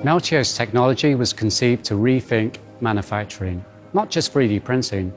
Meltio's technology was conceived to rethink manufacturing, not just 3D printing,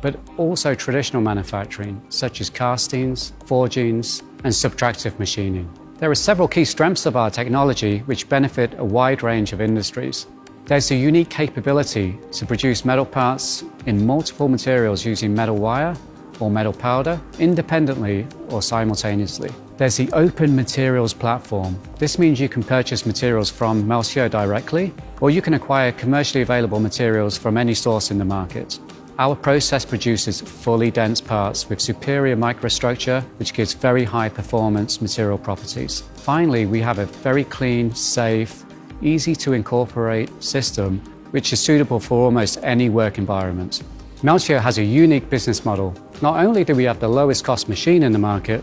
but also traditional manufacturing, such as castings, forgings, and subtractive machining. There are several key strengths of our technology which benefit a wide range of industries. There's a unique capability to produce metal parts in multiple materials using metal wire or metal powder, independently or simultaneously. There's the open materials platform. This means you can purchase materials from Meltio directly, or you can acquire commercially available materials from any source in the market. Our process produces fully dense parts with superior microstructure, which gives very high performance material properties. Finally, we have a very clean, safe, easy to incorporate system, which is suitable for almost any work environment. Meltio has a unique business model. Not only do we have the lowest cost machine in the market,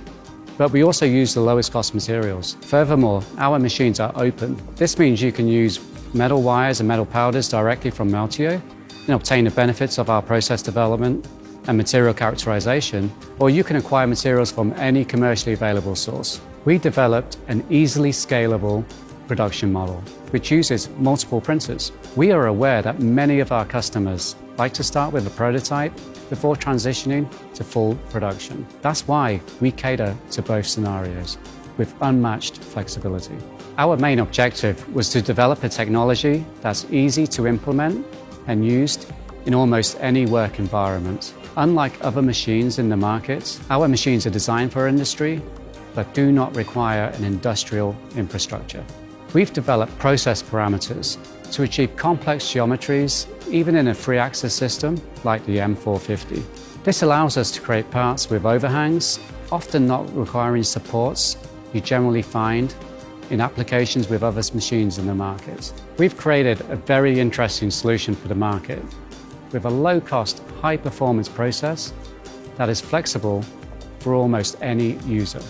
but we also use the lowest cost materials. Furthermore, our machines are open. This means you can use metal wires and metal powders directly from Meltio and obtain the benefits of our process development and material characterization, or you can acquire materials from any commercially available source. We developed an easily scalable production model, which uses multiple printers. We are aware that many of our customers like to start with a prototype before transitioning to full production. That's why we cater to both scenarios with unmatched flexibility. Our main objective was to develop a technology that's easy to implement and used in almost any work environment. Unlike other machines in the market, our machines are designed for industry, but do not require an industrial infrastructure. We've developed process parameters to achieve complex geometries, even in a 3-axis system like the M450. This allows us to create parts with overhangs, often not requiring supports you generally find in applications with other machines in the market. We've created a very interesting solution for the market with a low-cost, high-performance process that is flexible for almost any user.